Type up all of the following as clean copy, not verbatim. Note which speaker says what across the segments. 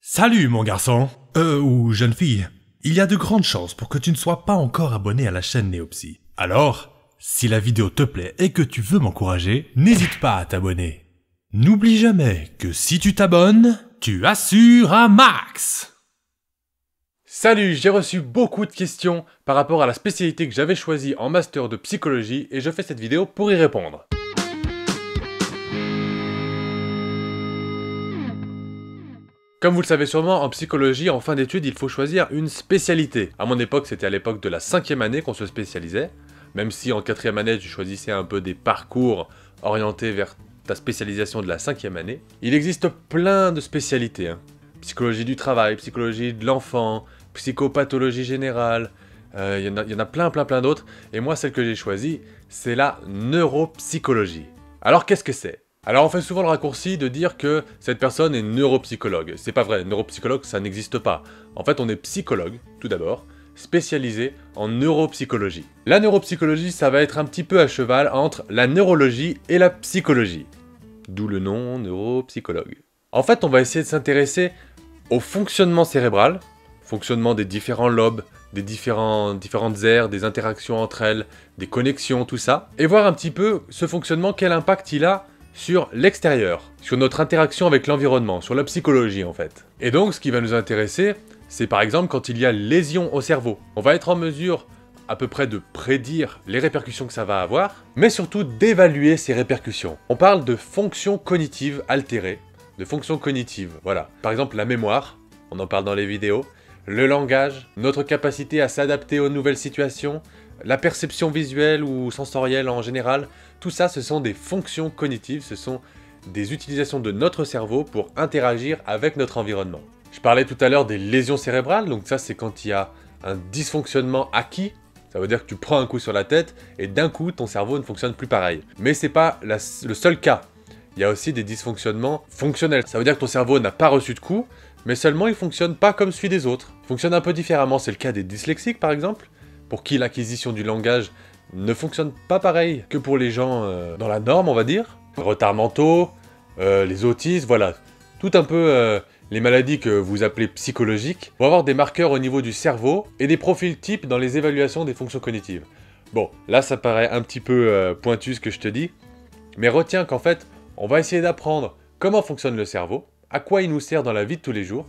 Speaker 1: Salut mon garçon, ou jeune fille. Il y a de grandes chances pour que tu ne sois pas encore abonné à la chaîne Néopsy. Alors, si la vidéo te plaît et que tu veux m'encourager, n'hésite pas à t'abonner. N'oublie jamais que si tu t'abonnes, tu assures un max.
Speaker 2: Salut, j'ai reçu beaucoup de questions par rapport à la spécialité que j'avais choisie en master de psychologie et je fais cette vidéo pour y répondre. Comme vous le savez sûrement, en psychologie, en fin d'études, il faut choisir une spécialité. À mon époque, c'était à l'époque de la 5e année qu'on se spécialisait, même si en 4e année, tu choisissais un peu des parcours orientés vers ta spécialisation de la 5e année. Il existe plein de spécialités, hein. Psychologie du travail, psychologie de l'enfant, psychopathologie générale, il y en a plein d'autres, et moi, celle que j'ai choisie, c'est la neuropsychologie. Alors, qu'est-ce que c'est ? Alors on fait souvent le raccourci de dire que cette personne est neuropsychologue. C'est pas vrai, neuropsychologue ça n'existe pas. En fait on est psychologue, tout d'abord, spécialisé en neuropsychologie. La neuropsychologie ça va être un petit peu à cheval entre la neurologie et la psychologie. D'où le nom neuropsychologue. En fait on va essayer de s'intéresser au fonctionnement cérébral, fonctionnement des différents lobes, des différentes aires, des interactions entre elles, des connexions, tout ça, et voir un petit peu ce fonctionnement, quel impact il a sur l'extérieur, sur notre interaction avec l'environnement, sur la psychologie en fait. Et donc ce qui va nous intéresser, c'est par exemple quand il y a lésion au cerveau. On va être en mesure à peu près de prédire les répercussions que ça va avoir, mais surtout d'évaluer ces répercussions. On parle de fonctions cognitives altérées, de fonctions cognitives, voilà. Par exemple la mémoire, on en parle dans les vidéos, le langage, notre capacité à s'adapter aux nouvelles situations, la perception visuelle ou sensorielle en général, tout ça ce sont des fonctions cognitives, ce sont des utilisations de notre cerveau pour interagir avec notre environnement. Je parlais tout à l'heure des lésions cérébrales, donc ça c'est quand il y a un dysfonctionnement acquis, ça veut dire que tu prends un coup sur la tête et d'un coup ton cerveau ne fonctionne plus pareil. Mais c'est pas le seul cas, il y a aussi des dysfonctionnements fonctionnels, ça veut dire que ton cerveau n'a pas reçu de coup, mais seulement il fonctionne pas comme celui des autres. Il fonctionne un peu différemment, c'est le cas des dyslexiques par exemple, pour qui l'acquisition du langage ne fonctionne pas pareil que pour les gens dans la norme, on va dire. Retards mentaux, les autistes, voilà. Tout un peu les maladies que vous appelez psychologiques vont avoir des marqueurs au niveau du cerveau et des profils types dans les évaluations des fonctions cognitives. Bon, là ça paraît un petit peu pointu ce que je te dis, mais retiens qu'en fait, on va essayer d'apprendre comment fonctionne le cerveau, à quoi il nous sert dans la vie de tous les jours,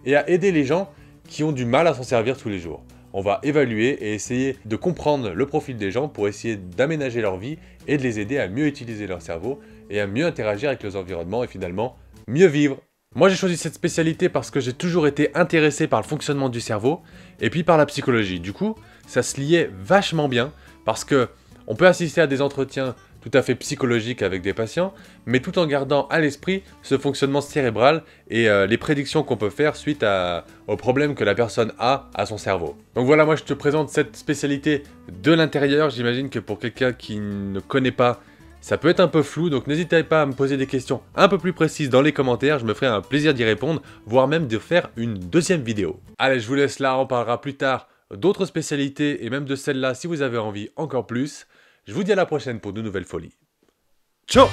Speaker 2: et à aider les gens qui ont du mal à s'en servir tous les jours. On va évaluer et essayer de comprendre le profil des gens pour essayer d'aménager leur vie et de les aider à mieux utiliser leur cerveau et à mieux interagir avec les environnements et finalement mieux vivre. Moi j'ai choisi cette spécialité parce que j'ai toujours été intéressé par le fonctionnement du cerveau et puis par la psychologie. Du coup, ça se liait vachement bien parce que on peut assister à des entretiens tout à fait psychologiques avec des patients, mais tout en gardant à l'esprit ce fonctionnement cérébral et les prédictions qu'on peut faire suite aux problèmes que la personne a à son cerveau. Donc voilà, moi je te présente cette spécialité de l'intérieur. J'imagine que pour quelqu'un qui ne connaît pas, ça peut être un peu flou, donc n'hésitez pas à me poser des questions un peu plus précises dans les commentaires, je me ferai un plaisir d'y répondre, voire même de faire une deuxième vidéo. Allez, je vous laisse là, on parlera plus tard d'autres spécialités et même de celle-là si vous avez envie encore plus. Je vous dis à la prochaine pour de nouvelles folies. Ciao!